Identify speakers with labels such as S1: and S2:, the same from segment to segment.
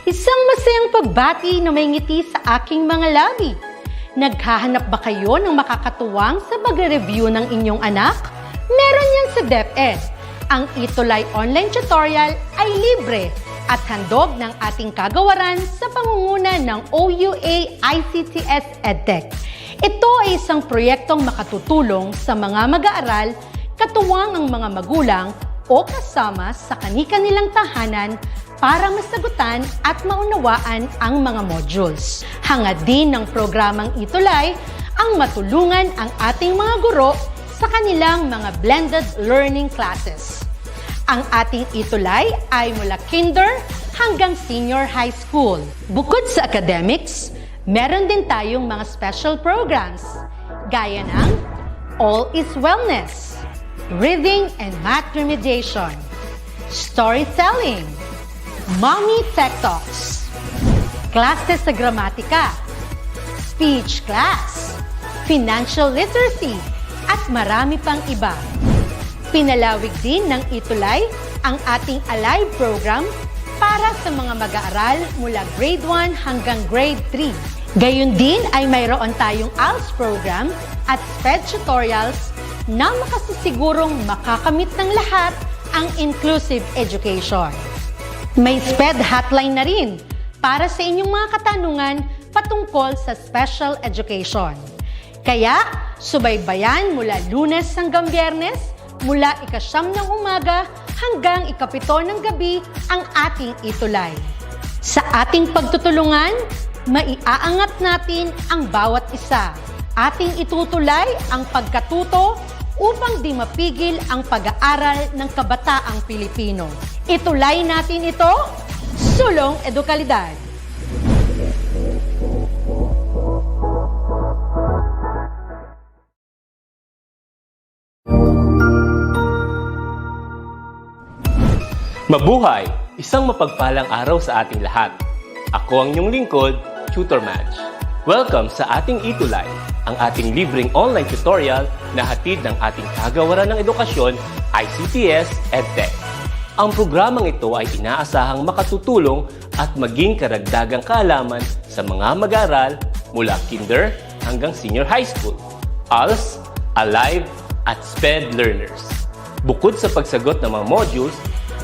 S1: Isang masayang pagbati na may ngiti sa aking mga labi. Naghahanap ba kayo ng makakatuwang sa pag-review ng inyong anak? Meron yan sa DepEd. Ang ETUlay online tutorial ay libre at handog ng ating kagawaran sa pangunguna ng OUA ICTS EdTech. Ito ay isang proyektong makatutulong sa mga mag-aaral, katuwang ang mga magulang o kasama sa kani-kanilang tahanan para masagutan at maunawaan ang mga modules. Hangad din ng programang ETUlay ang matulungan ang ating mga guro sa kanilang mga blended learning classes. Ang ating ETUlay ay mula kinder hanggang senior high school. Bukod sa academics, meron din tayong mga special programs gaya ng All is Wellness, Reading and Math Remediation, Storytelling, Mommy Tech Talks, Classes sa Gramatika, Speech Class, Financial Literacy, at marami pang iba. Pinalawig din ng ETUlay ang ating Alive program para sa mga mag-aaral mula grade 1 hanggang grade 3. Gayun din ay mayroon tayong ALS program at SPED tutorials na makasisigurong makakamit ng lahat ang inclusive education. May SPED hotline na rin para sa inyong mga katanungan patungkol sa special education. Kaya, subaybayan mula Lunes hanggang Biyernes, mula 9:00 ng umaga hanggang 7:00 ng gabi ang ating ETUlay. Sa ating pagtutulungan, maiaangat natin ang bawat isa. Ating itutulay ang pagkatuto upang di mapigil ang pag-aaral ng kabataang Pilipino. Itulay natin ito, sulong edukalidad.
S2: Mabuhay! Isang mapagpalang araw sa ating lahat. Ako ang inyong lingkod, Tutor Madge. Welcome sa ating ETUlay, ang ating libreng online tutorial na hatid ng ating kagawaran ng edukasyon, ICTS EdTech. Ang programang ito ay inaasahang makatutulong at maging karagdagang kaalaman sa mga mag-aaral mula kinder hanggang senior high school, ALS, Alive, at SPED learners. Bukod sa pagsagot ng mga modules,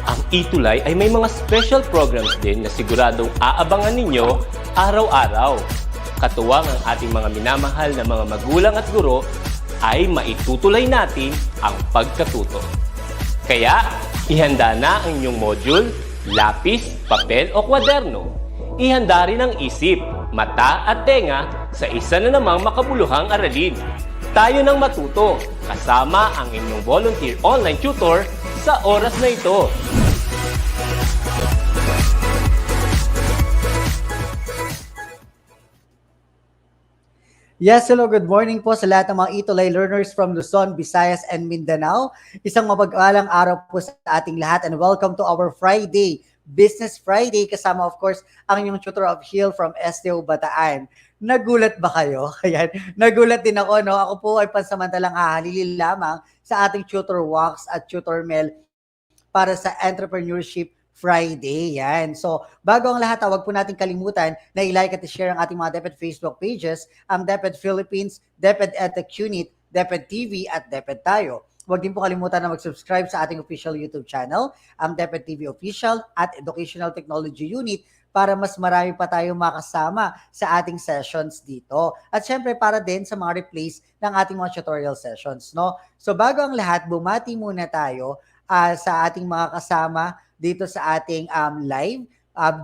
S2: ang ETUlay ay may mga special programs din na siguradong aabangan ninyo araw-araw. Katuwang ang ating mga minamahal na mga magulang at guro ay maitutulay natin ang pagkatuto. Kaya, ihanda na ang inyong module, lapis, papel o kwaderno. Ihanda rin ang isip, mata at tenga sa isa na namang makabuluhang aralin. Tayo nang matuto kasama ang inyong volunteer online tutor sa oras na ito.
S3: Yes, hello, good morning po sa lahat ng mga ETUlay learners from Luzon, Visayas, and Mindanao. Isang mapag-alang araw po sa ating lahat and welcome to our Friday, Business Friday, kasama of course ang inyong tutor of Hill from STO Bataan. Nagulat ba kayo? Ayan, nagulat din ako, no? Ako po ay pansamantalang hahalili lamang sa ating tutor walks at tutor mail para sa Entrepreneurship Friday. Yan. So, bago ang lahat, huwag po natin kalimutan na i-like at i-share ang ating mga DepEd Facebook pages, ang DepEd Philippines, DepEd EdTech Unit, DepEd TV, at DepEd Tayo. Huwag din po kalimutan na mag-subscribe sa ating official YouTube channel, ang DepEd TV Official at Educational Technology Unit, para mas marami pa tayong makasama sa ating sessions dito. At syempre, para din sa mga replays ng ating mga tutorial sessions, no? So, bago ang lahat, bumati muna tayo sa ating mga kasama dito sa ating live.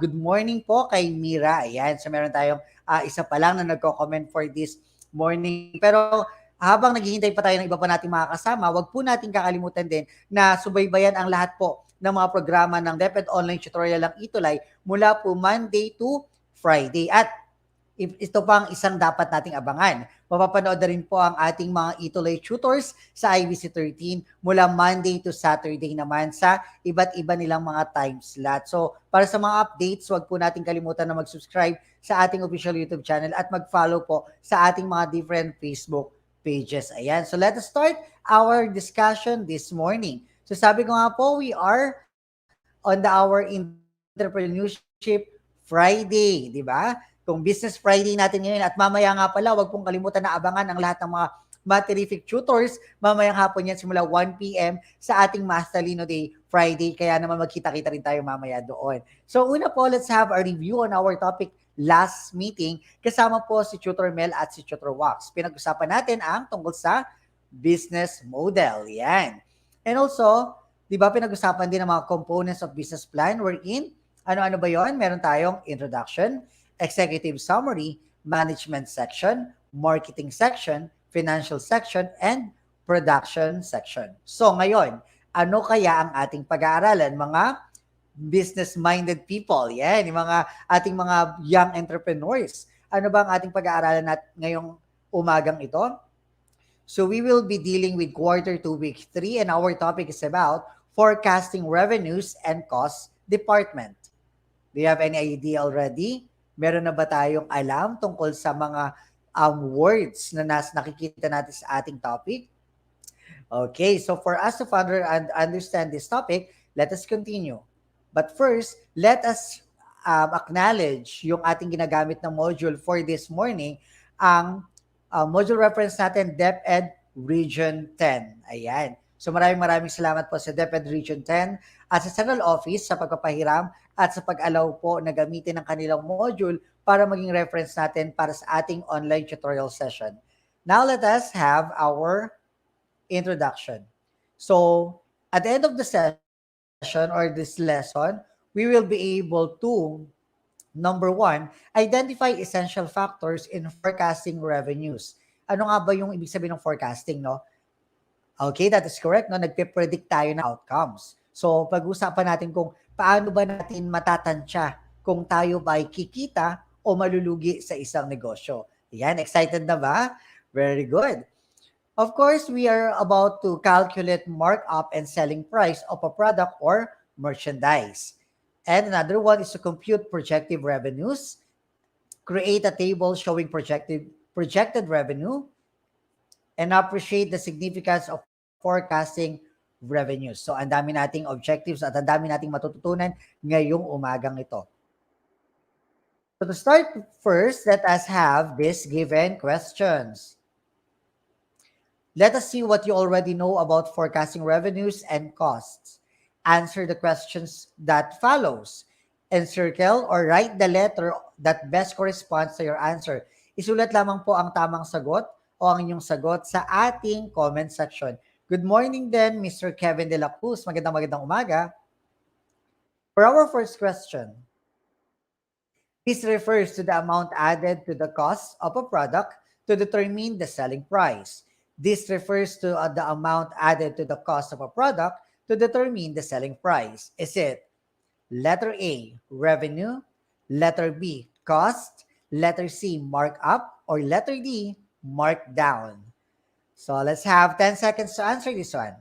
S3: Good morning po kay Mira. Ayan, so meron tayong isa pa lang na nagko-comment for this morning. Pero habang naghihintay pa tayo ng iba pa nating mga kasama, wag po natin kakalimutan din na subaybayan ang lahat po ng mga programa ng DepEd Online Tutorial ng ETUlay mula po Monday to Friday. At ito pang isang dapat nating abangan. Mapapanood na rin po ang ating mga ETUlay tutors sa IBC 13 mula Monday to Saturday naman sa iba't iba nilang mga time slot. So, para sa mga updates, huwag po natin kalimutan na mag-subscribe sa ating official YouTube channel at mag-follow po sa ating mga different Facebook pages. Ayan. So, let us start our discussion this morning. So, sabi ko nga po, we are on our Entrepreneurship Friday, di ba? Kung Business Friday natin ngayon at mamaya nga pala, wag pong kalimutan na abangan ang lahat ng mga terrific tutors mamayang hapon yan simula 1 p.m. sa ating Mas Talino Day Friday. Kaya naman magkita-kita rin tayo mamaya doon. So una po, let's have a review on our topic last meeting. Kasama po si Tutor Mel at si Tutor Wax. Pinag-usapan natin ang tungkol sa business model. Yan. And also, di ba pinag-usapan din ang mga components of business plan wherein ano-ano ba yon? Meron tayong introduction, executive summary, management section, marketing section, financial section, and production section. So ngayon, ano kaya ang ating pag-aaralan? Mga business-minded people, yan, yung mga ating mga young entrepreneurs. Ano ba ang ating pag-aaralan ngayong umagang ito? So we will be dealing with quarter 2, week 3, and our topic is about forecasting revenues and cost department. Do you have any idea already? Meron na ba tayong alam tungkol sa mga words na nakikita natin sa ating topic? Okay, so for us to further understand this topic, let us continue. But first, let us acknowledge yung ating ginagamit na module for this morning. Ang module reference natin, DepEd Region 10. Ayan. So maraming salamat po sa DepEd Region 10 at sa Central Office sa pagpapahiram at sa pag-allow po na gamitin ang kanilang module para maging reference natin para sa ating online tutorial session. Now let us have our introduction. So at the end of the session or this lesson, we will be able to, number 1, identify essential factors in forecasting revenues. Ano nga ba yung ibig sabihin ng forecasting, no? Okay, that is correct, no? Nagpe-predict tayo ng outcomes. So, pag-usapan natin kung paano ba natin matatansya kung tayo ba ay kikita o malulugi sa isang negosyo. Yan, excited na ba? Very good. Of course, we are about to calculate markup and selling price of a product or merchandise. And another one is to compute projected revenues, create a table showing projected revenue, and appreciate the significance of forecasting revenues. So, ang dami nating objectives at ang dami nating matututunan ngayong umagang ito. So, to start first, let us have these given questions. Let us see what you already know about forecasting revenues and costs. Answer the questions that follows. Encircle or write the letter that best corresponds to your answer. Isulat lamang po ang tamang sagot o ang inyong sagot sa ating comment section. Good morning then, Mr. Kevin de la Cruz. Magandang umaga. For our first question, this refers to the amount added to the cost of a product to determine the selling price. This refers to the amount added to the cost of a product to determine the selling price. Is it letter A, revenue, letter B, cost, letter C, markup, or letter D, markdown? So let's have 10 seconds to answer this one.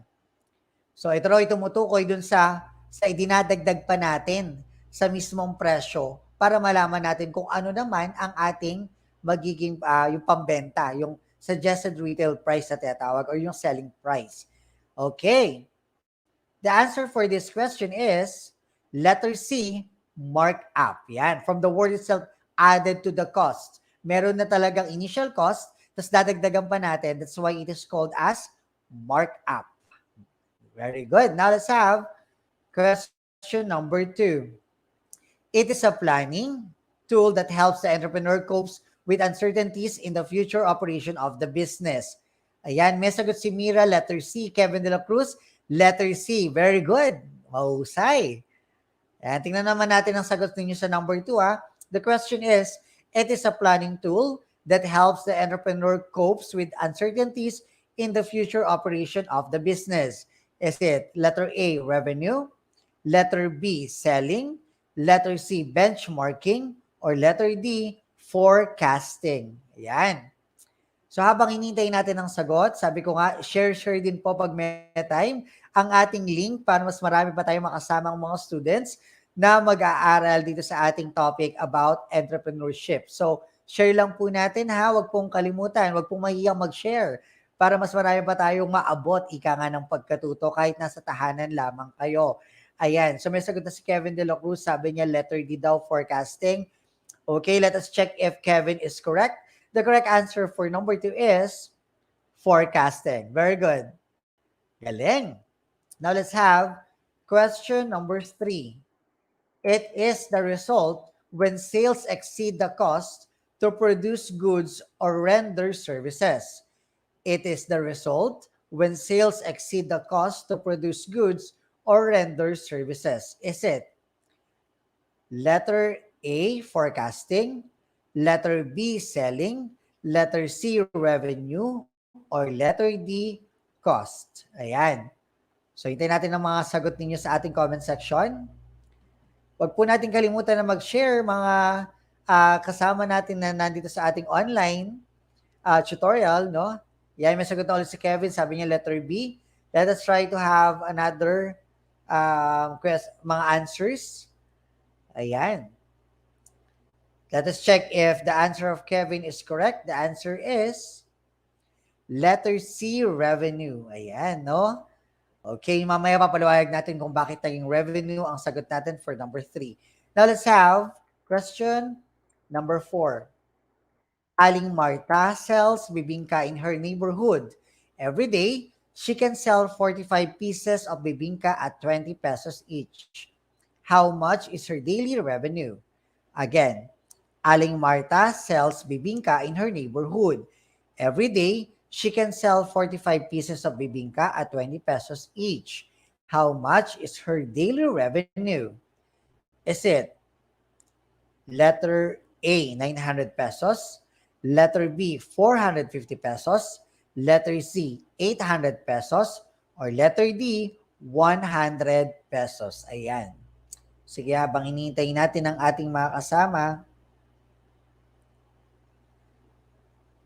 S3: So ito raw tumutukoy dun sa idinadagdag pa natin sa mismong presyo para malaman natin kung ano naman ang ating magiging yung pambenta, yung suggested retail price na tinatawag or yung selling price. Okay. The answer for this question is letter C, markup. Yan. From the word itself, added to the cost. Meron na talagang initial cost, tapos dadagdagan pa natin. That's why it is called as markup. Very good. Now let's have question number 2. It is a planning tool that helps the entrepreneur copes with uncertainties in the future operation of the business. Ayan, may sagot si Mira, letter C. Kevin de la Cruz, letter C. Very good. Mahusay. Ayan, tingnan naman natin ang sagot ninyo sa number 2. The question is, it is a planning tool that helps the entrepreneur copes with uncertainties in the future operation of the business. Is it letter A, revenue, letter B, selling, letter C, benchmarking, or letter D, forecasting? Ayan. So habang hinintay natin ang sagot, sabi ko nga, share din po pag may time ang ating link para mas marami pa tayong makasamang mga students na mag-aaral dito sa ating topic about entrepreneurship. So share lang po natin ha, wag pong kalimutan, wag pong mahiyang mag-share para mas marami pa tayong maabot ika nga ng pagkatuto kahit nasa tahanan lamang kayo. Ayan. So may sagot na si Kevin De La Cruz. Sabi niya, letter D daw, forecasting. Okay, let us check if Kevin is correct. The correct answer for number 2 is forecasting. Very good. Galing. Now let's have question number 3. It is the result when sales exceed the cost to produce goods or render services. It is the result when sales exceed the cost to produce goods or render services. Is it letter A, forecasting, letter B, selling, letter C, revenue, or letter D, cost? Ayan. So, hintayin natin ang mga sagot ninyo sa ating comment section. Huwag po natin kalimutan na mag-share mga kasama natin na nandito sa ating online tutorial, no? Yan, may sagot na ulit si Kevin. Sabi niya letter B. Let us try to have another mga answers. Ayan. Let us check if the answer of Kevin is correct. The answer is letter C, revenue. Ayan, no? Okay, mamaya papaliwanag natin kung bakit naging revenue ang sagot natin for number 3. Now, let's have question number 4. Aling Marta sells bibingka in her neighborhood. Every day, she can sell 45 pieces of bibingka at 20 pesos each. How much is her daily revenue? Again, Aling Marta sells bibingka in her neighborhood. Every day, she can sell 45 pieces of bibingka at 20 pesos each. How much is her daily revenue? Is it letter A, 900 pesos, letter B, 450 pesos, letter C, 800 pesos, or letter D, 100 pesos? Ayan. Sige, habang hinihintay natin ang ating mga kasama.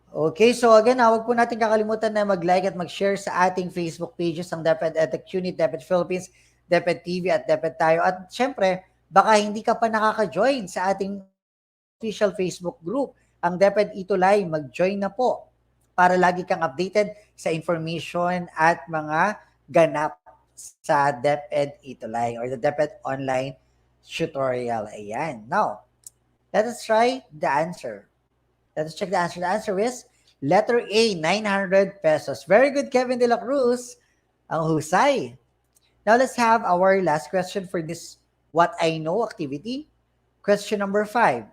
S3: Okay, so again, huwag po natin kakalimutan na mag-like at mag-share sa ating Facebook pages ang DepEd Educational Unit, DepEd Philippines, DepEd TV at DepEd Tayo. At syempre, baka hindi ka pa nakaka-join sa ating official Facebook group, ang DepEd ETUlay, mag-join na po para lagi kang updated sa information at mga ganap sa DepEd ETUlay or the DepEd online tutorial. Ayan. Now, let us try the answer. Let's check the answer. The answer is letter A, 900 pesos. Very good, Kevin De La Cruz. Ang husay. Now, let's have our last question for this What I Know activity. Question number 5.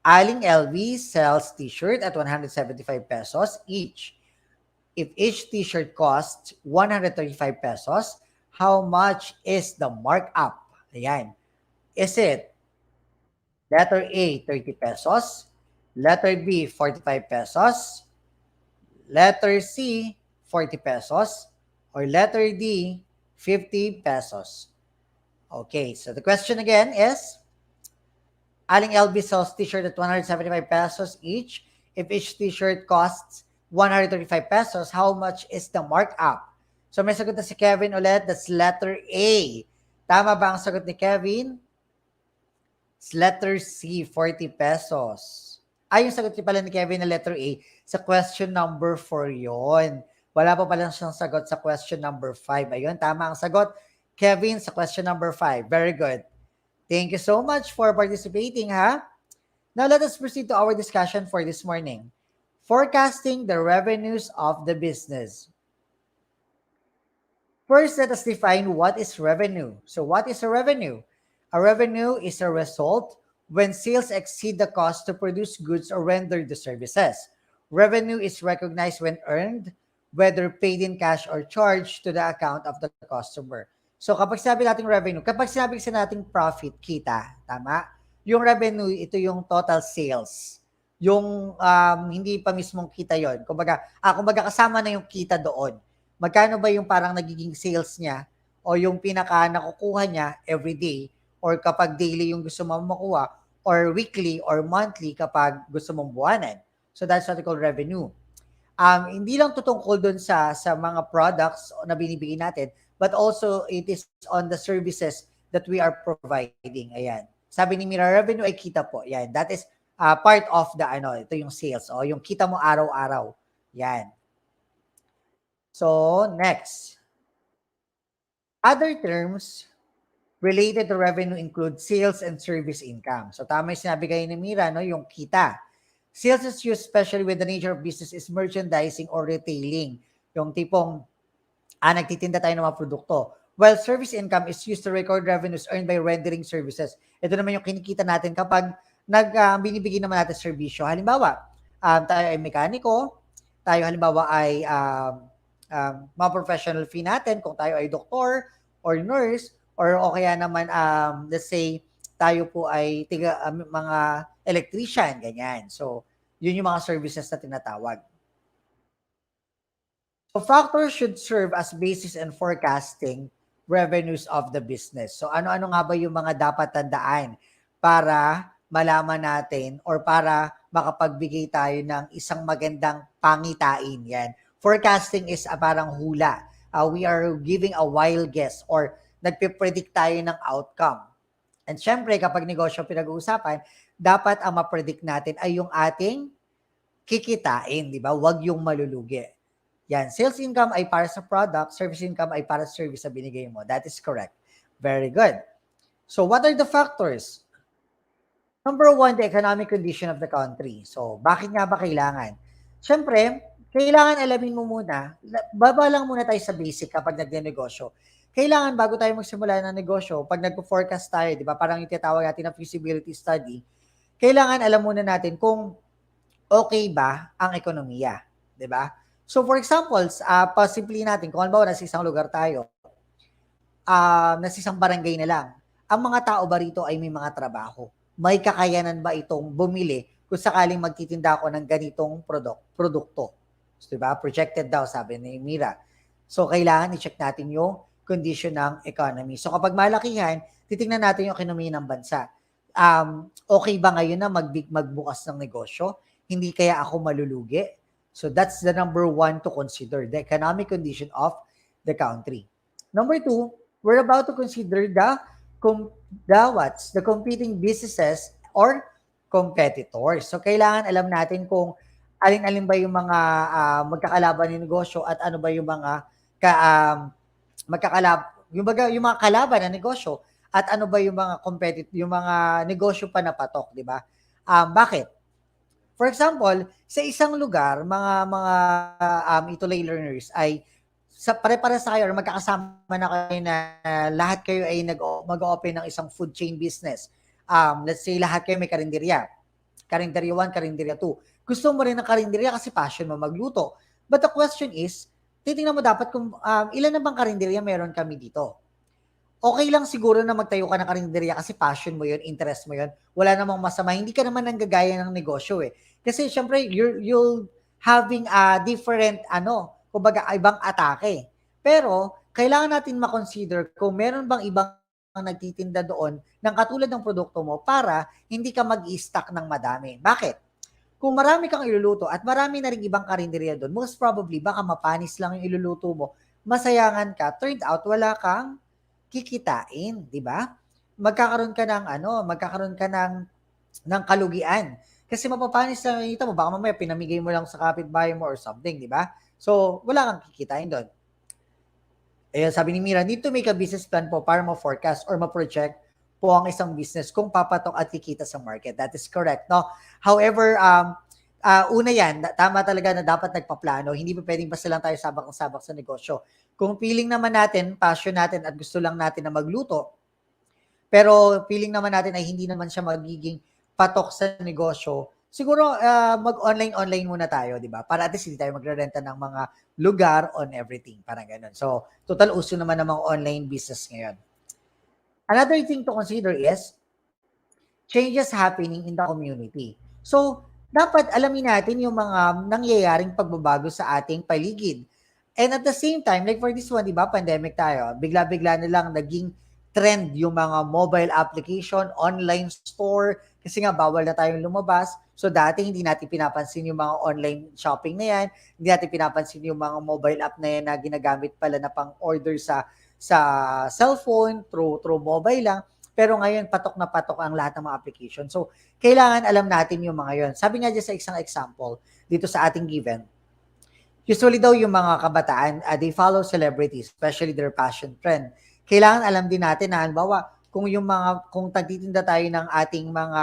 S3: Aling LV sells t-shirt at 175 pesos each. If each t-shirt costs 135 pesos, how much is the markup? Ayan. Is it letter A, 30 pesos, letter B, 45 pesos, letter C, 40 pesos, or letter D, 50 pesos? Okay, so the question again is, Aling LB sells t-shirt at 175 pesos each. If each t-shirt costs 135 pesos, how much is the markup? So may sagot na si Kevin ulit, that's letter A. Tama ba ang sagot ni Kevin? It's letter C, 40 pesos. Ay, yung sagot pala ni Kevin na letter A sa question number 4 yon. Wala pa pala siyang sagot sa question number 5. Ayun, tama ang sagot. Kevin, sa question number 5. Very good. Thank you so much for participating, ha? Now, let us proceed to our discussion for this morning. Forecasting the revenues of the business. First, let us define what is revenue. So, what is a revenue? A revenue is a result when sales exceed the cost to produce goods or render the services. Revenue is recognized when earned, whether paid in cash or charged to the account of the customer. So kapag sinabi natin revenue, kapag sinabi natin profit, kita, tama? Yung revenue, ito yung total sales. Yung hindi pa mismong kita yon. Kumbaga kasama na yung kita doon. Magkano ba yung parang nagiging sales niya o yung pinaka nakukuha niya everyday or kapag daily yung gusto mo makuha or weekly or monthly kapag gusto mong buwanan. So that's what we call revenue. Hindi lang tutungkol dun sa mga products na binibigay natin, but also it is on the services that we are providing. Ayan. Sabi ni Mira, revenue ay kita po. Ayan. That is part of the, ito yung sales. O yung kita mo araw-araw. Yan. So, next. Other terms related to revenue include sales and service income. So tama yung sinabi kayo ni Mira, no? Yung kita. Sales is used especially with the nature of business is merchandising or retailing. Yung tipong, nagtitinda tayo ng mga produkto. While service income is used to record revenues earned by rendering services. Ito naman yung kinikita natin kapag binibigyan naman natin serbisyo. Halimbawa, tayo ay mekaniko, tayo halimbawa ay mga professional fee natin, kung tayo ay doktor or nurse, or o kaya naman, let's say, tayo po ay mga electrician, ganyan. So, yun yung mga services na tinatawag. So, factors should serve as basis and forecasting revenues of the business. So, ano-ano nga ba yung mga dapat tandaan para malaman natin or para makapagbigay tayo ng isang magandang pangitain yan. Forecasting is parang hula. We are giving a wild guess or nagpipredict tayo ng outcome. And syempre, kapag negosyo pinag-uusapan, dapat ang ma-predict natin ay yung ating kikitain, di ba? Huwag yung malulugi. Yan, sales income ay para sa product, service income ay para sa service na binigay mo. That is correct. Very good. So, what are the factors? Number one, the economic condition of the country. So, bakit nga ba kailangan? Siyempre, kailangan alamin mo muna, baba lang muna tayo sa basic kapag nagne-negosyo. Kailangan bago tayo magsimula ng negosyo, pag nagpo-forecast tayo, di ba, parang itatawag natin na feasibility study, kailangan alam muna natin kung okay ba ang ekonomiya, di ba? So, for example, possibly natin, kung halimbawa nasa isang lugar tayo, nasa isang barangay na lang, ang mga tao ba rito ay may mga trabaho? May kakayanan ba itong bumili kung sakaling magtitinda ako ng ganitong produkto? So, diba? Projected daw, sabi ni Mira. So, kailangan i-check natin yung condition ng economy. So, kapag malakihan, titingnan natin yung ekonomiya ng bansa. Okay ba ngayon na magbukas ng negosyo? Hindi kaya ako malulugi? So, that's the number one to consider, the economic condition of the country. Number two, we're about to consider the competing businesses or competitors. So, kailangan alam natin kung alin-alin ba yung mga magkakalaban ng negosyo at ano ba yung mga yung mga kalaban ng negosyo at ano ba yung mga yung mga negosyo pa na patok, di ba? Bakit? For example, sa isang lugar, mga ETUlay learners ay pare-para sa kayo or magkakasama na kayo na lahat kayo ay mag-open ng isang food chain business. Let's say lahat kayo may karinderya. Karinderya 1, karinderya 2. Gusto mo rin ng karinderya kasi passion mo magluto. But the question is, titingnan mo dapat kung ilan na bang karinderya meron kami dito. Okay lang siguro na magtayo ka ng karinderya kasi passion mo yun, interest mo yun. Wala namang masama. Hindi ka naman nanggagaya ng negosyo eh. Kasi syempre, you'll having a different, kumbaga, ibang atake. Pero, kailangan natin makonsider kung meron bang ibang nagtitinda doon ng katulad ng produkto mo para hindi ka mag-i-stock ng madami. Bakit? Kung marami kang iluluto at marami na rin ibang karinderya doon, most probably, baka mapanis lang yung iluluto mo, masayangan ka, turned out, wala kang kikitain, di ba? Magkakaroon ka ng kalugian. Kasi mapapanis lang yung mo, baka mamaya pinamigay mo lang sa kapitbahay mo or something, di ba? So, wala kang kikitain doon. Ayun, sabi ni Mira, need to make a business plan po para ma-forecast or ma-project po ang isang business kung papatok at kikita sa market. That is correct, no? However, una yan, tama talaga na dapat nagpaplano. Hindi pa pwedeng basta lang tayo sabak sa negosyo. Kung feeling naman natin, passion natin at gusto lang natin na magluto, pero feeling naman natin ay hindi naman siya magiging patok sa negosyo, siguro mag-online muna tayo, di ba? Para at least hindi tayo magre-renta ng mga lugar on everything. Parang ganun. So, total uso naman ng mga online business ngayon. Another thing to consider is changes happening in the community. So, dapat alamin natin yung mga nangyayaring pagbabago sa ating paligid. And at the same time, like for this one, di ba, pandemic tayo, bigla-bigla na lang naging trend yung mga mobile application, online store, kasi nga bawal na tayong lumabas. So dati hindi natin pinapansin yung mga online shopping na yan, hindi natin pinapansin yung mga mobile app na yan na ginagamit pala na pang-order sa cellphone, through mobile lang. Pero ngayon, patok na patok ang lahat ng mga application. So, kailangan alam natin yung mga yon. Sabi nga dyan sa isang example, dito sa ating given, usually daw yung mga kabataan, they follow celebrities, especially their fashion trend. kailangan alam din natin na halimbawa, kung nagtitinda tayo ng ating mga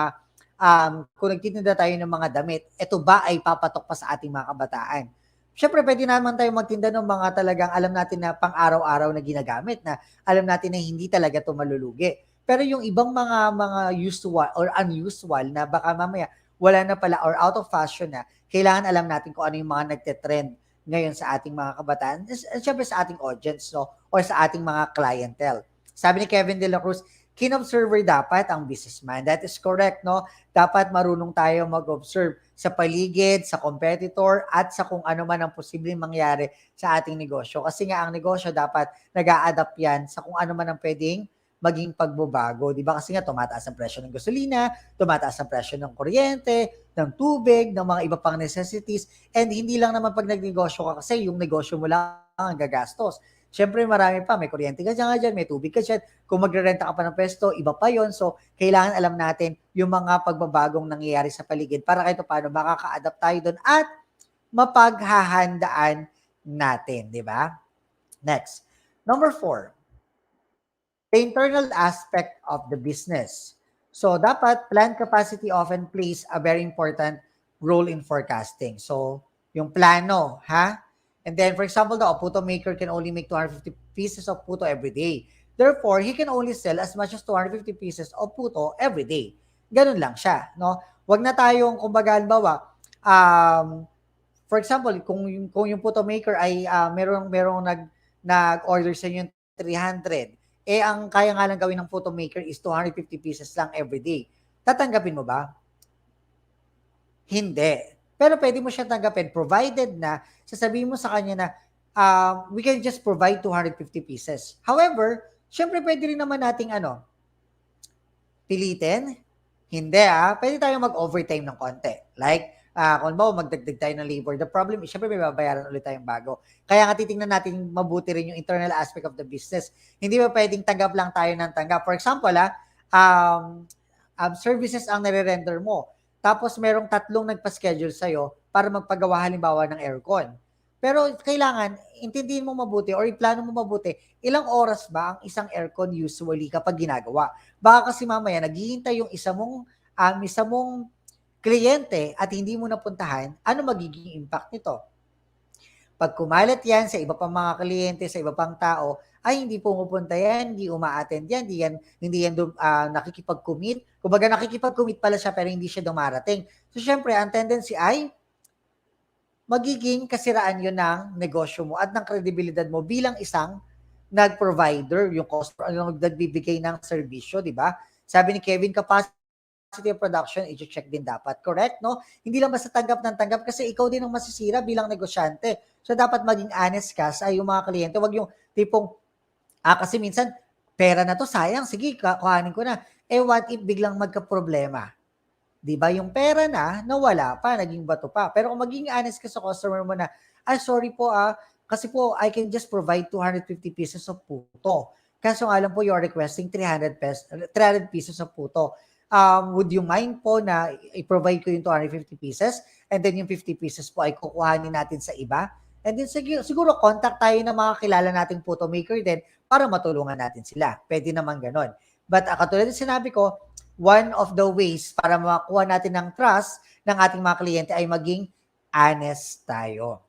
S3: kung nagtitinda tayo ng mga damit, ito ba ay papatok pa sa ating mga kabataan? Siyempre, pwede naman tayo magtinda ng mga talagang alam natin na pang-araw-araw na ginagamit, na alam natin na hindi talaga ito malulugi. Pero yung ibang mga usual or unusual na baka mamaya wala na pala or out of fashion na, kailangan alam natin kung ano yung mga nagte-trend ngayon sa ating mga kabataan, siyempre sa ating audience, no? Or sa ating mga clientele. Sabi ni Kevin De La Cruz, kin-observer dapat ang businessman. That is correct, no? Dapat marunong tayo mag-observe sa paligid, sa competitor, at sa kung ano man ang posibleng mangyari sa ating negosyo. Kasi nga ang negosyo dapat nag-a-adapt yan sa kung ano man ang pwedeng maging pagbabago. Di ba? Kasi nga tumataas ang presyo ng gasolina, tumataas ang presyo ng kuryente, ng tubig, ng mga iba pang necessities. And hindi lang naman pag nagnegosyo ka kasi yung negosyo mo lang ang gagastos. Siyempre, marami pa. May kuryente ka dyan, may tubig ka dyan. Kung magre-renta ka pa ng pwesto, iba pa yon. So, kailangan alam natin yung mga pagbabagong nangyayari sa paligid para kahit paano makaka-adapt tayo doon at mapaghahandaan natin. Di ba? Next. Number 4, the internal aspect of the business. So, dapat plan capacity often plays a very important role in forecasting. So, yung plano, ha? And then, for example, a puto maker can only make 250 pieces of puto every day. Therefore, he can only sell as much as 250 pieces of puto every day. Ganun lang siya, no? Wag na tayong, kumbaga, halimbawa, for example, kung yung puto maker ay merong nag-order sa inyo 300, ang kaya nga lang gawin ng photo maker is 250 pieces lang every day. Tatanggapin mo ba? Hindi. Pero pwede mo siya tanggapin provided na sasabihin mo sa kanya na we can just provide 250 pieces. However, syempre pwede rin naman nating pilitin. Hindi pwede tayong mag-overtime ng konti. Like, kung ba magdagdag tayo ng labor, the problem is, syempre may babayaran ulit tayong bago. Kaya nga titingnan natin mabuti rin yung internal aspect of the business. Hindi ba pwedeng tanggap lang tayo ng tanggap? For example, services ang nare-render mo. Tapos merong 3 nagpa-schedule sa'yo para magpagawa halimbawa ng aircon. Pero kailangan, intindihin mo mabuti or iplano mo mabuti, ilang oras ba ang isang aircon usually kapag ginagawa? Baka kasi mamaya naghihintay yung isa mong kliyente at hindi mo napuntahan, ano magiging impact nito? Pag kumalat yan sa iba pang mga kliyente, sa iba pang tao, ay hindi pumupunta yan, hindi uma-attend yan, hindi yan nakikipag-commit. Kumbaga nakikipag-commit pala siya pero hindi siya dumarating. So syempre, ang tendency ay magiging kasiraan yun ng negosyo mo at ng kredibilidad mo bilang isang nag-provider, yung customer, nagbibigay ng serbisyo, di ba? Sabi ni Kevin, capacity of production, i-check din dapat. Correct, no? Hindi lang basta tanggap ng tanggap kasi ikaw din ang masisira bilang negosyante. So, dapat maging honest ka sa iyong mga kliyente. Huwag yung tipong, kasi minsan, pera na to, sayang, sige, kuhanin ko na. What if biglang magka-problema? Di ba? Yung pera na, nawala pa, naging bato pa. Pero kung maging honest ka sa customer mo na, sorry po kasi po, I can just provide 250 pieces of puto. Kaso nga lang po, you're requesting 300 pieces of puto. Would you mind po na i-provide ko yung 250 pieces and then yung 50 pieces po ay kukuhanin natin sa iba? And then siguro contact tayo ng mga kilala nating photo maker din para matulungan natin sila. Pwede naman ganon. But katulad ng sinabi ko, one of the ways para makakuha natin ng trust ng ating mga kliyente ay maging honest tayo.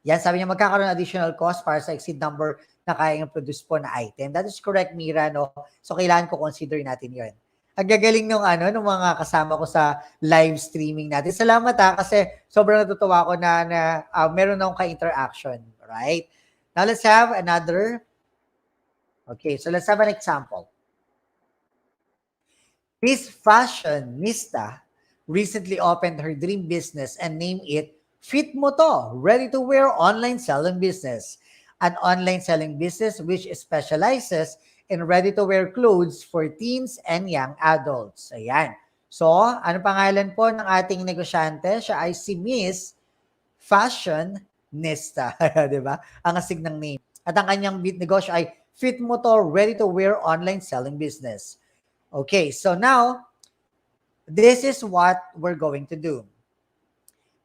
S3: Yan, sabi niya magkakaroon ng additional cost para sa exceed number na kaya produce po na item. That is correct, Mira, no? So, kailangan ko consider natin yun. Ang gagaling nung mga kasama ko sa live streaming natin. Salamat kasi sobrang natutuwa ako na meron akong ka-interaction. Right? Now, let's have another. Okay, so let's have an example. This fashionista recently opened her dream business and named it Fit Mo To, ready-to-wear online selling business. An online selling business which specializes in ready-to-wear clothes for teens and young adults. Ayan. So, ano pangalan po ng ating negosyante? Siya ay si Miss Fashionista. Diba? Ang asig ng name. At ang kanyang negosyo ay Fit Mo To, ready-to-wear online selling business. Okay, so now, this is what we're going to do.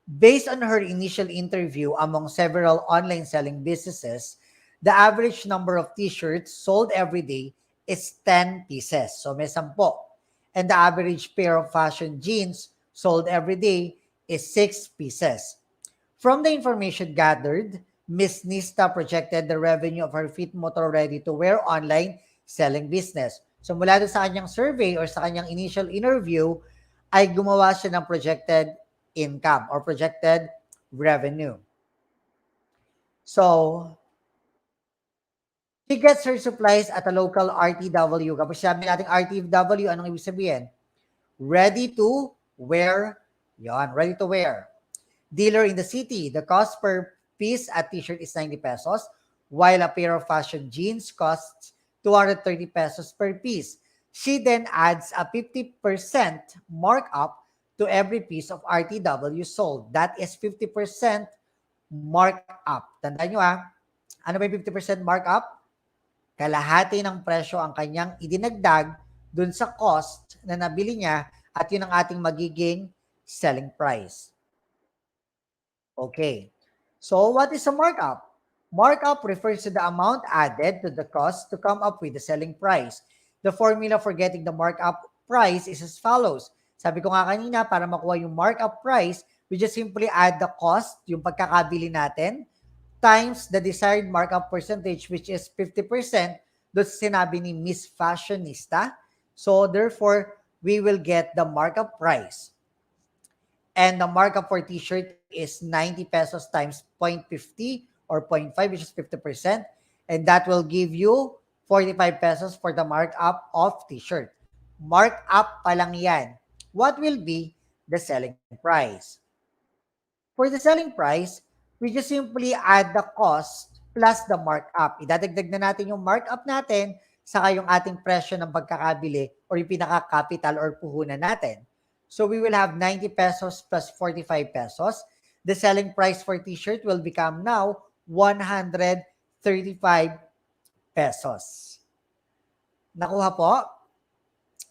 S3: Based on her initial interview among several online selling businesses, The average number of t-shirts sold every day is 10 pieces. So may 10. And the average pair of fashion jeans sold every day is 6 pieces. From the information gathered, Ms. Nista projected the revenue of her Fit Motor ready-to-wear online selling business. So mula doon sa kanyang survey or sa kanyang initial interview, ay gumawa siya ng projected income or projected revenue. So, she gets her supplies at a local RTW. Kapag sabi natin RTW, anong ibig sabihin? Ready to wear. Yon, ready to wear. Dealer in the city, the cost per piece at t-shirt is 90 pesos, while a pair of fashion jeans costs 230 pesos per piece. She then adds a 50% markup to every piece of RTW sold. That is 50% markup. Tandaan nyo ano ba yung 50% markup? Kalahati ng presyo ang kanyang idinagdag dun sa cost na nabili niya at yun ang ating magiging selling price. Okay. So, what is a markup? Markup refers to the amount added to the cost to come up with the selling price. The formula for getting the markup price is as follows. Sabi ko nga kanina, para makuha yung markup price, we just simply add the cost, yung pagkakabili natin, times the desired markup percentage, which is 50%, doon sinabi ni Miss Fashionista. So, therefore, we will get the markup price. And the markup for t-shirt is 90 pesos times 0.50 or 0.5, which is 50%. And that will give you 45 pesos for the markup of t-shirt. Markup pa lang yan. What will be the selling price? For the selling price, we just simply add the cost plus the markup. Idadagdag na natin yung markup natin saka yung ating presyo ng pagkakabili or yung pinaka-capital or puhunan natin. So we will have 90 pesos plus 45 pesos. The selling price for t-shirt will become now 135 pesos. Nakuha po?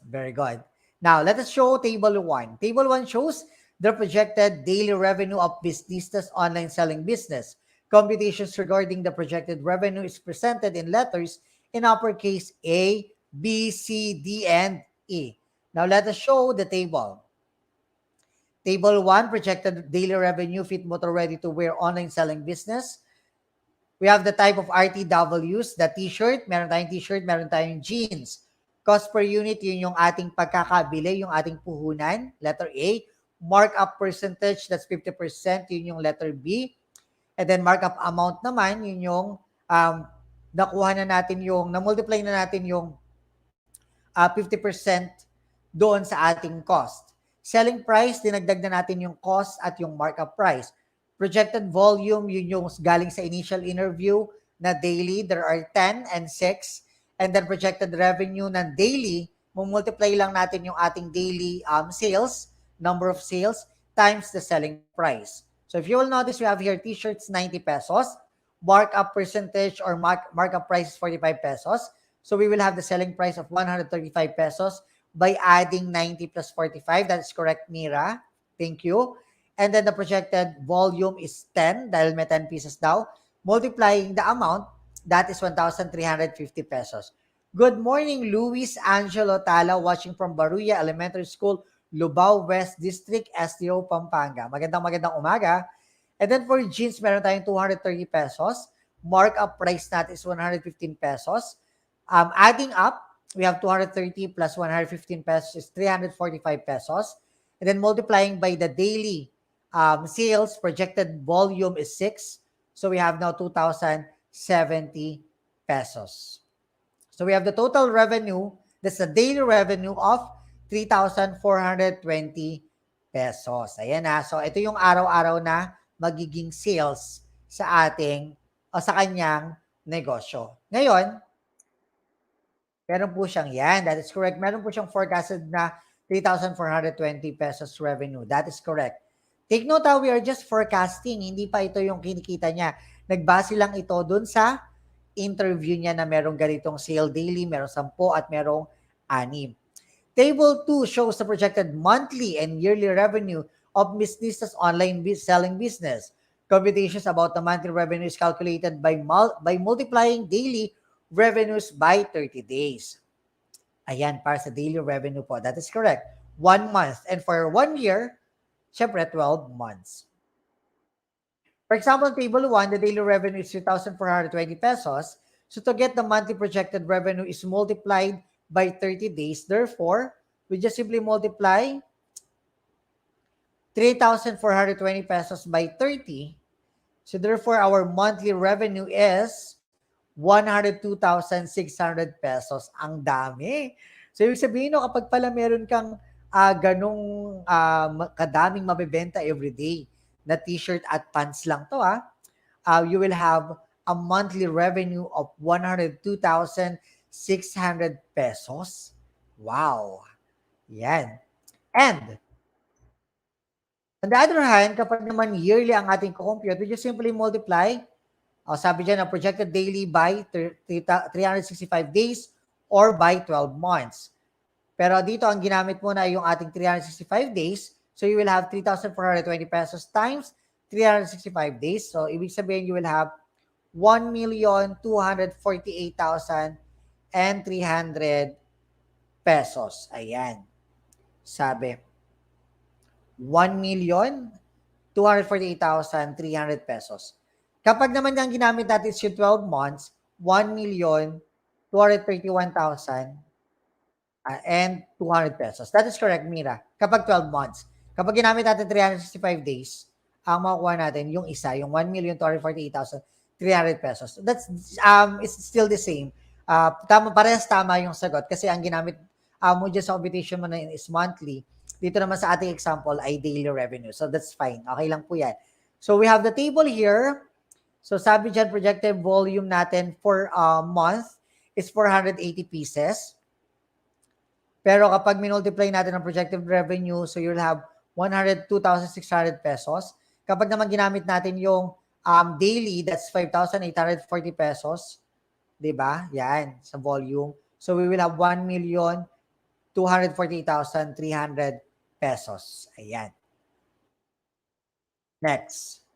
S3: Very good. Now, let us show Table 1. Table 1 shows the projected daily revenue of Business's online selling business. Computations regarding the projected revenue is presented in letters in uppercase A, B, C, D, and E. Now, let us show the table. Table 1, projected daily revenue, Fit Motor ready-to-wear online selling business. We have the type of RTWs, the t-shirt, meron tayong t-shirt, meron tayong jeans. Cost per unit, yun yung ating pagkakabili, yung ating puhunan, letter A. Markup percentage, that's 50%, yun yung letter B. And then markup amount naman, yun yung nakuha na natin yung, na-multiply na natin yung 50% doon sa ating cost. Selling price, dinagdag na natin yung cost at yung markup price. Projected volume, yun yung galing sa initial interview na daily, there are 10 and 6. And then projected revenue ng daily, multiply lang natin yung ating daily sales, number of sales, times the selling price. So if you will notice, we have here t-shirts 90 pesos, markup percentage or markup price is 45 pesos. So we will have the selling price of 135 pesos by adding 90 plus 45. That is correct, Mira. Thank you. And then the projected volume is 10 dahil may 10 pieces daw. Multiplying the amount, that is 1,350 pesos. Good morning, Luis Angelo Tala, watching from Baruya Elementary School, Lubao West District, STO, Pampanga. Magandang umaga. And then for jeans, meron tayong 230 pesos. Markup price natin is 115 pesos. Adding up, we have 230 plus 115 pesos is 345 pesos. And then multiplying by the daily sales, projected volume is 6. So we have now 2,070 pesos. So we have the total revenue, that's the daily revenue of 3,420 pesos. Ayan na. So ito yung araw-araw na magiging sales sa ating o sa kanyang negosyo. Ngayon, meron po siyang yan. That is correct. Meron po siyang forecasted na 3,420 pesos revenue. That is correct. Take note we are just forecasting. Hindi pa ito yung kinikita niya. Nagbase lang ito dun sa interview niya na merong ganitong sale daily, merong 10 at merong 6. Table 2 shows the projected monthly and yearly revenue of Miss Nista's online selling business. Computations about the monthly revenue is calculated by multiplying daily revenues by 30 days. Ayan, para sa daily revenue po. That is correct. 1 month. And for 1 year, syempre 12 months. For example, table 1, the daily revenue is 3,420 pesos. So to get the monthly projected revenue is multiplied by 30 days. Therefore, we just simply multiply 3,420 pesos by 30. So therefore, our monthly revenue is 102,600 pesos. Ang dami. So ibig sabihin, no, kapag pala meron kang ganong kadaming mabibenta everyday na t-shirt at pants lang to, you will have a monthly revenue of 102,600 pesos. Wow. Yan. And on the other hand, kapag naman yearly ang ating compute, we just simply multiply, sabi dyan, projected daily by 365 days or by 12 months. Pero dito, ang ginamit mo na yung ating 365 days. So you will have 3,420 pesos times 365 days. So ibig sabihin, you will have 1,248,300 pesos. Ayan. Sabi, 1,248,300 pesos. Kapag naman ang ginamit natin is yung 12 months, 1,231,000 and 200 pesos. That is correct, Mira. Kapag 12 months. Kapag ginamit natin 365 days, ang makukuha natin yung isa, yung 1,248,300 pesos. That's it's still the same. Parehas tama yung sagot kasi ang ginamit mo dyan sa computation mo na is monthly. Dito naman sa ating example ay daily revenue. So that's fine. Okay lang po yan. So we have the table here. So sabi dyan, projected volume natin for a month is 480 pieces. Pero kapag minultiply natin ang projected revenue, so you'll have 102,600 pesos. Kapag naman ginamit natin yung daily, that's 5,840 pesos. Diba? Yan, sa volume. So we will have 1,248,300 pesos. Ayan. Next.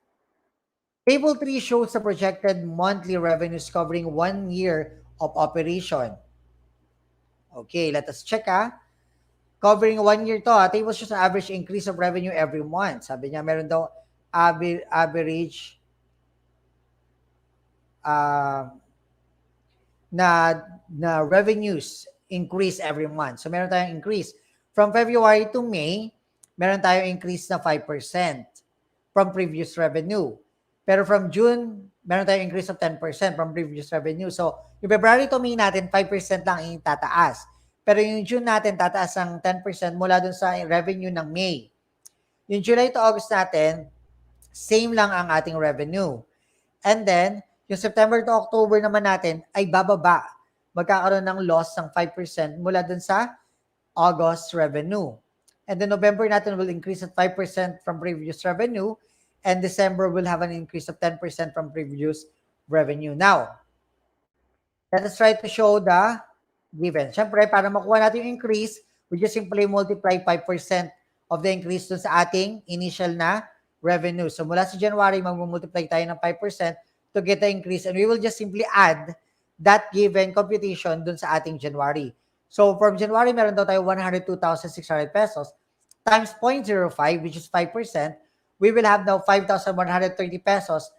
S3: Table 3 shows the projected monthly revenues covering 1 year of operation. Okay, let us check Covering 1 year to. Table shows an average increase of revenue every month. Sabi niya, meron daw average na revenues increase every month. So meron tayong increase. From February to May, meron tayong increase na 5% from previous revenue. Pero from June, meron tayong increase of 10% from previous revenue. So, yung February to May natin, 5% lang ang tataas. Pero yung June natin, tataas ng 10% mula dun sa revenue ng May. Yung July to August natin, same lang ang ating revenue. And then, yung September to October naman natin ay bababa. Magkakaroon ng loss ng 5% mula dun sa August revenue. And then November natin will increase at 5% from previous revenue. And December will have an increase of 10% from previous revenue. Now, let us try to show the given. Siyempre, para makuha natin yung increase, we just simply multiply 5% of the increase dun sa ating initial na revenue. So mula sa January, mag-multiply tayo ng 5% to get the increase. And we will just simply add that given computation dun sa ating January. So from January, meron daw tayo 102,600 pesos times 0.05, which is 5%. We will have now 5,130 pesos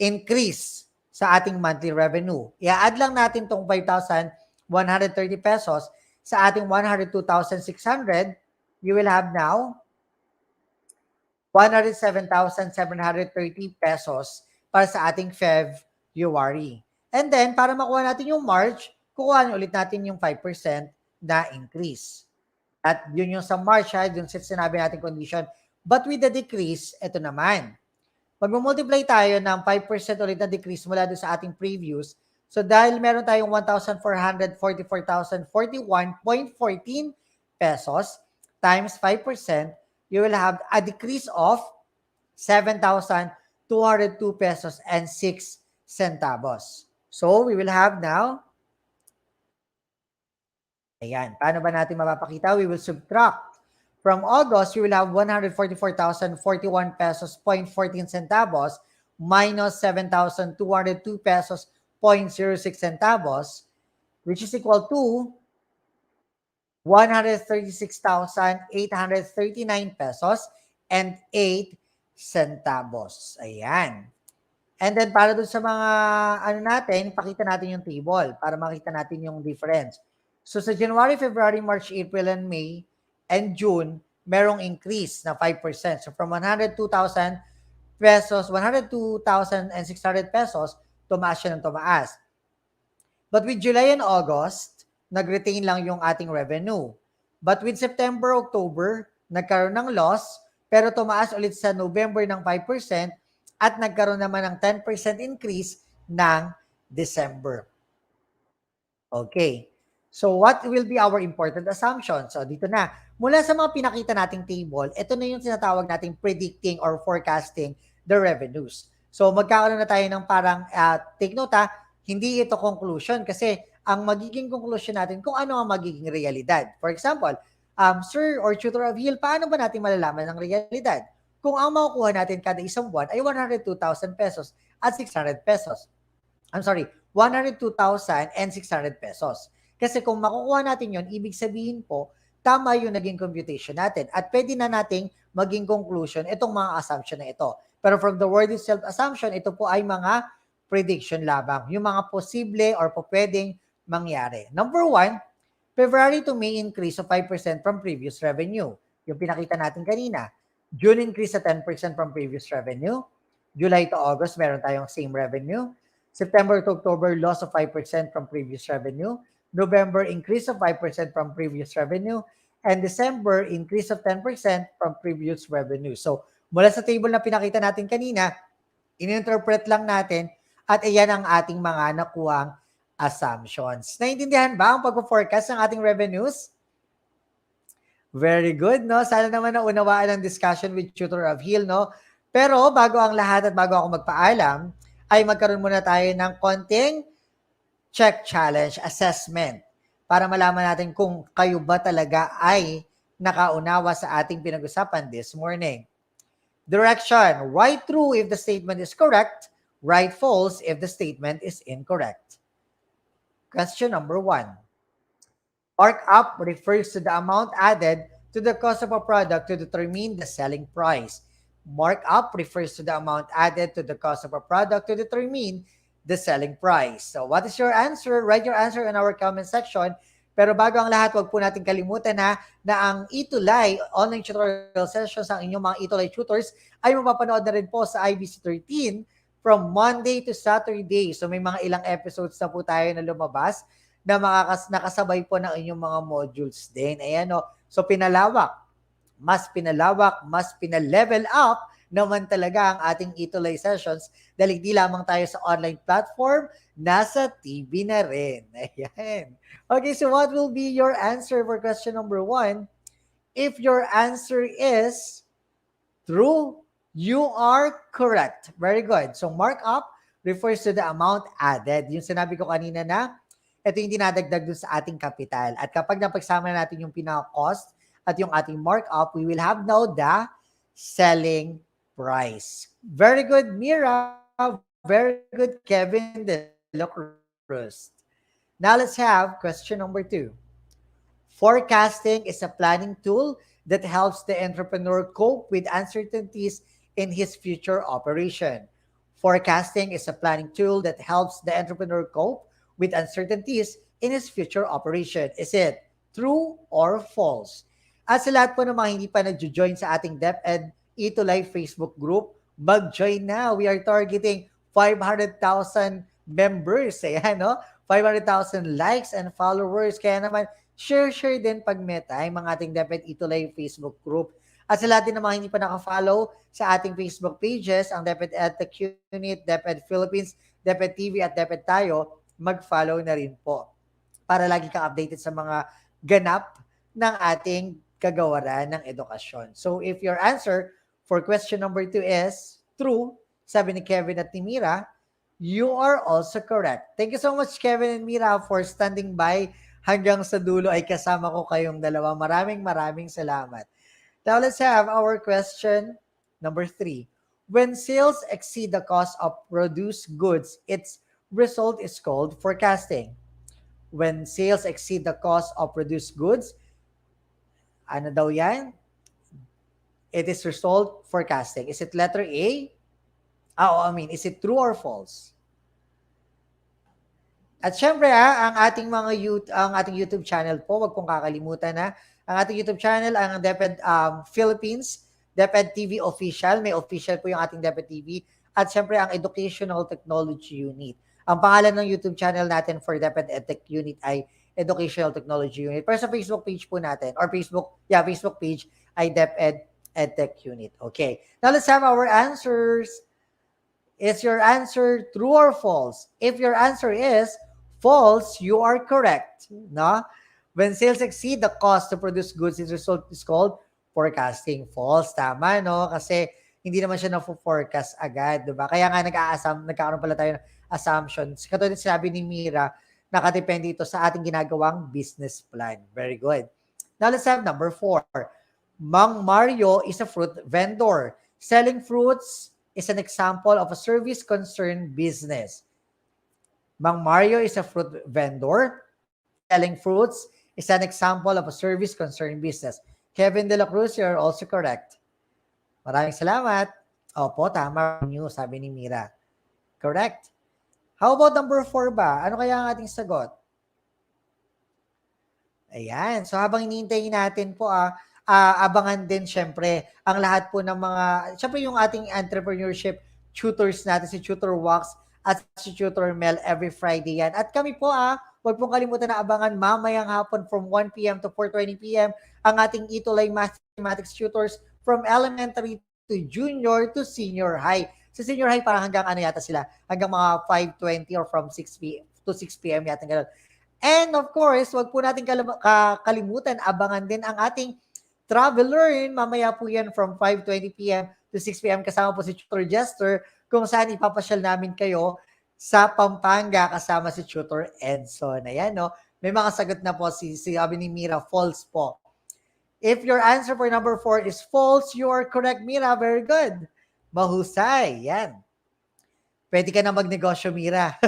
S3: increase sa ating monthly revenue. I-add lang natin tong 5,130 pesos sa ating 102,600. You will have now 107,730 pesos para sa ating February. And then, para makuha natin yung March, kukuha ulit natin yung 5% na increase. At yun yung sa March, yung sinabi natin condition. But with the decrease, ito naman. Mag-multiply tayo ng 5% ulit na decrease mula doon sa ating previous. So dahil meron tayong 1,444,041.14 pesos times 5%, you will have a decrease of 7,202 pesos and 6 centavos. So we will have now, ayan, paano ba natin mapapakita? We will subtract. From August, we will have 144,041 pesos, 0.14 centavos minus 7,202 pesos 0.06 centavos, which is equal to 136,839 pesos and 8 centavos. Ayan. And then para dun sa mga natin, pakita natin yung table para makita natin yung difference. So sa January, February, March, April, and May, and June, merong increase na 5%. So from 102,000 pesos, 102,600 pesos, tumaas siya ng tumaas. But with July and August, nag-retain lang yung ating revenue. But with September, October, nagkaroon ng loss, pero tumaas ulit sa November ng 5% at nagkaroon naman ng 10% increase ng December. Okay. So what will be our important assumption? So dito na, mula sa mga pinakita nating table, ito na yung tinatawag nating predicting or forecasting the revenues. So magkakaroon na tayo ng parang, take note hindi ito conclusion kasi ang magiging conclusion natin kung ano ang magiging realidad. For example, Sir or Tutor of Hill, paano ba natin malalaman ang realidad? Kung ang makukuha natin kada isang buwan ay 102,000 pesos at 600 pesos. 102,600 pesos. Kasi kung makukuha natin yon, ibig sabihin po, tama yung naging computation natin. At pwede na nating maging conclusion itong mga assumption na ito. Pero from the word itself, assumption, ito po ay mga prediction labang. Yung mga posible or po pwedeng mangyari. Number 1, February to May increase of 5% from previous revenue. Yung pinakita natin kanina. June increase sa 10% from previous revenue. July to August, meron tayong same revenue. September to October, loss of 5% from previous revenue. November, increase of 5% from previous revenue. And December, increase of 10% from previous revenue. So, mula sa table na pinakita natin kanina, in-interpret lang natin at iyan ang ating mga nakuhang assumptions. Naintindihan ba ang pag-forecast ng ating revenues? Very good, no? Sana naman naunawaan ang discussion with Tutor of Hill, no? Pero bago ang lahat at bago ako magpaalam, ay magkaroon muna tayo ng konting check challenge assessment para malaman natin kung kayo ba talaga ay nakaunawa sa ating pinag-usapan this morning. Direction, write true if the statement is correct, write false if the statement is incorrect. Question number 1. Markup refers to the amount added to the cost of a product to determine the selling price. Markup refers to the amount added to the cost of a product to determine the selling price. So what is your answer? Write your answer in our comment section. Pero bago ang lahat, huwag po natin kalimutan na ang ETUlay online tutorial sessions ng inyong mga ETUlay tutors ay mapapanood na rin po sa IBC 13 from Monday to Saturday. So may mga ilang episodes na po tayo na lumabas na nakasabay po ng inyong mga modules din. Ayan o. So pinalawak, mas pinalevel up naman talaga ang ating ETUlay sessions dahil di lamang tayo sa online platform, nasa TV na rin. Ayan. Okay, so what will be your answer for question number 1? If your answer is true, you are correct. Very good. So markup refers to the amount added. Yung sinabi ko kanina na ito yung dinadagdag dun sa ating capital. At kapag napagsama natin yung pinaka-cost at yung ating markup, we will have now the selling price. Very good, Mira. Very good, Kevin de la Cruz. Now let's have question number 2. Forecasting is a planning tool that helps the entrepreneur cope with uncertainties in his future operation. Forecasting is a planning tool that helps the entrepreneur cope with uncertainties in his future operation. Is it true or false? At sa lahat po ng mga hindi pa nag-join sa ating DepEd ETUlay Facebook group, mag-join na. We are targeting 500,000 members. Ayan, no? 500,000 likes and followers. Kaya naman, share din pag may time ang ating DepEd ETUlay Facebook group. At sa lahat din ng mga hindi pa naka-follow sa ating Facebook pages, ang DepEd Educational Technology Unit, DepEd Philippines, DepEd TV at DepEd Tayo, mag-follow na rin po para lagi kang updated sa mga ganap ng ating kagawaran ng edukasyon. So if your answer for question number 2 is true, sabi ni Kevin at ni Mira, you are also correct. Thank you so much, Kevin and Mira, for standing by hanggang sa dulo ay kasama ko kayong dalawa. Maraming salamat. Now let's have our question number 3. When sales exceed the cost of produced goods, its result is called forecasting. When sales exceed the cost of produced goods, ano daw yan? It is result forecasting. Is it letter A? Is it true or false? At syempre ang ating YouTube channel po, wag pong kakalimutan ang ating YouTube channel, ang DepEd Philippines, DepEd TV Official, may official po yung ating DepEd TV, at syempre ang Educational Technology Unit. Ang pangalan ng YouTube channel natin for DepEd EdTech Unit ay Educational Technology Unit. Pero sa Facebook page po natin, or Facebook page ay DepEd EdTech Unit. Okay, now let's have our answers. Is your answer true or false? If your answer is false, you are correct. No? When sales exceed the cost to produce goods, its result is called forecasting. False, tama, no? Kasi hindi naman siya na-forecast agad, diba? Kaya nga nagkakaroon pala tayo ng assumptions. Katulad sinabi ni Mira, nakadepende ito sa ating ginagawang business plan. Very good. Now let's have number 4. Mang Mario is a fruit vendor. Selling fruits is an example of a service-concerned business. Mang Mario is a fruit vendor. Selling fruits is an example of a service-concerned business. Kevin De La Cruz, you're also correct. Maraming salamat. Opo, tama nyo, sabi ni Mira. Correct. How about number 4 ba? Ano kaya ang ating sagot? Ayan. So habang iniintayin natin po, abangan din syempre ang lahat po ng mga, syempre yung ating entrepreneurship tutors natin, si Tutor Wax at si Tutor Mel every Friday yan. At kami po huwag pong kalimutan na abangan mamayang hapon from 1 p.m. to 4:20 p.m. ang ating ETUlay Mathematics Tutors from elementary to junior to senior high. Sa senior high parang hanggang yata sila, hanggang mga 5:20 or from 6 p.m. to 6 p.m. yata gano'n. And of course, wag po natin kalimutan, abangan din ang ating Travel Learn, mamaya po yan from 5:20 p.m. to 6 p.m. kasama po si Tutor Jester, kung saan ipapasyal namin kayo sa Pampanga kasama si Tutor Edson. Ayan, no? May mga sagot na po si sabi ni Mira, false po. If your answer for number 4 is false, you are correct, Mira. Very good. Mahusay. Yan. Pwede ka na magnegosyo, Mira.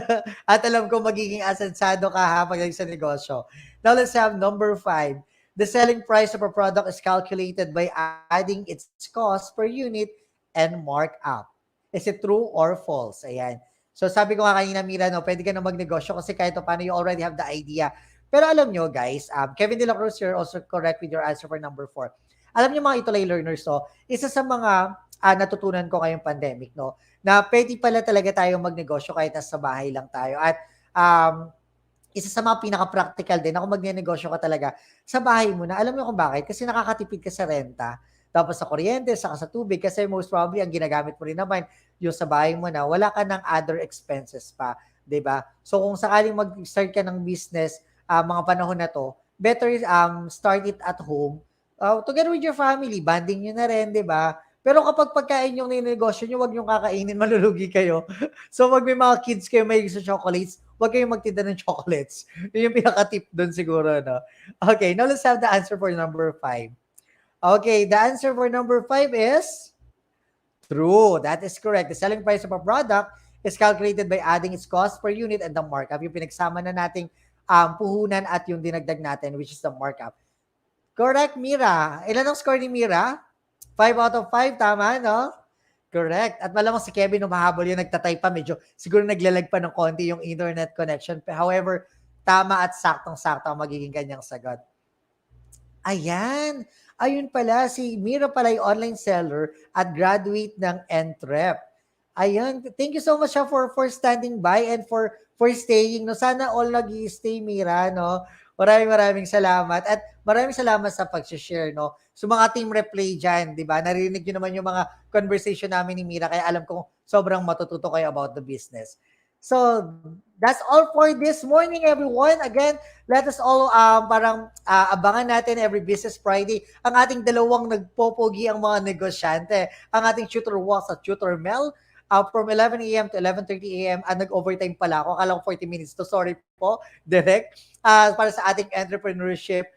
S3: At alam ko magiging asensado ka pagdating sa negosyo. Now let's have number 5. The selling price of a product is calculated by adding its cost per unit and markup. Is it true or false? Ayan. So sabi ko nga kanina, Mira, no, pwede ka na magnegosyo kasi kahit paano you already have the idea. Pero alam nyo, guys, Kevin De La Cruz, you're also correct with your answer for number 4. Alam nyo mga ETUlay learners, no, isa sa mga natutunan ko ngayong pandemic, no, na pwede pala talaga tayong magnegosyo kahit nasa bahay lang tayo. At isa sa mga pinaka-practical din, ako magnenegosyo ka talaga sa bahay mo na. Alam mo kung bakit? Kasi nakakatipid ka sa renta, tapos sa kuryente, saka sa tubig, kasi most probably ang ginagamit mo rin naman yung sa bahay mo na, wala ka ng other expenses pa, 'di ba? So kung sakaling mag-start ka ng business, mga panahon na to, better start it at home, together with your family, bonding nyo na rin, 'di ba? Pero kapag pagkain yung ninegosyo nyo, wag nyo kakainin, malulugi kayo. So wag may mga kids kayo may gusto chocolates, wag kayong magtinda ng chocolates. Yun yung pinaka-tip doon siguro, no? Okay, now let's have the answer for number 5. Okay, the answer for number 5 is true. That is correct. The selling price of a product is calculated by adding its cost per unit and the markup. Yung pinagsama na nating puhunan at yung dinagdag natin, which is the markup. Correct, Mira. Ilan ang score ni Mira? 5 out of 5, tama, no? Correct. At malamang si Kevin, nung mahabol yun, nagtatay pa, medyo siguro naglalag pa ng konti yung internet connection. However, tama at saktong-sakto ang magiging kanyang sagot. Ayan. Ayun pala, si Mira pala yung online seller at graduate ng Entrep. Ayan. Thank you so much for standing by and for staying. No? Sana all nag-i-stay, Mira, no? Maraming salamat. At maraming salamat sa pag-share, no? So mga team replay dyan, di ba? Narinig nyo naman yung mga conversation namin ni Mira, kaya alam kong sobrang matututo kayo about the business. So, that's all for this morning, everyone. Again, let us all abangan natin every Business Friday ang ating dalawang nagpopogi ang mga negosyante. Ang ating Tutor Wax at Tutor Mel from 11 a.m. to 11:30 a.m. Nag-overtime pala ako. Akala ko 40 minutes to. Sorry po, direct. Para sa ating entrepreneurship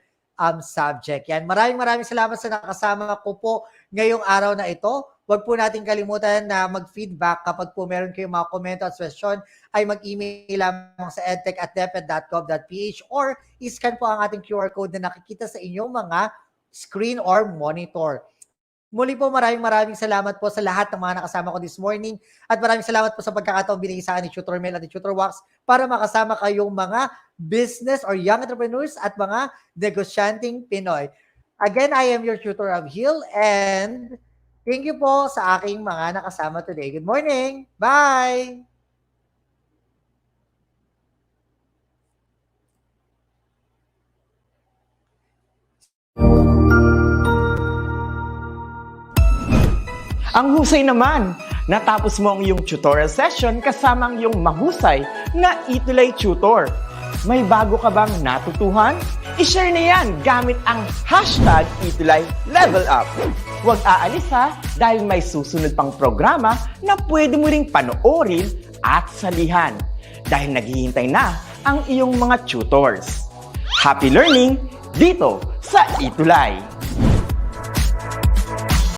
S3: subject. Yan. Maraming salamat sa nakasama ko po ngayong araw na ito. Huwag po natin kalimutan na mag-feedback kapag po meron kayong mga komento at suggestion ay mag-email lamang sa edtech@deped.gov.ph or iscan po ang ating QR code na nakikita sa inyong mga screen or monitor. Muli po maraming salamat po sa lahat ng mga nakasama ko this morning at maraming salamat po sa pagkakataong binigay sa akin ni Tutor Mel at ni Tutor Wax para makasama kayong mga business or young entrepreneurs at mga negosyanteng Pinoy. Again, I am your Tutor of Hill and thank you po sa aking mga nakasama today. Good morning! Bye!
S4: Ang husay naman! Natapos mo ang iyong tutorial session kasama ang iyong mahusay na ETUlay tutor. May bago ka bang natutuhan? I-share na yan gamit ang hashtag #ETUlayLevelUp. Huwag aalis ha dahil may susunod pang programa na pwede mo ring panoorin at salihan dahil naghihintay na ang iyong mga tutors. Happy learning dito sa ETUlay!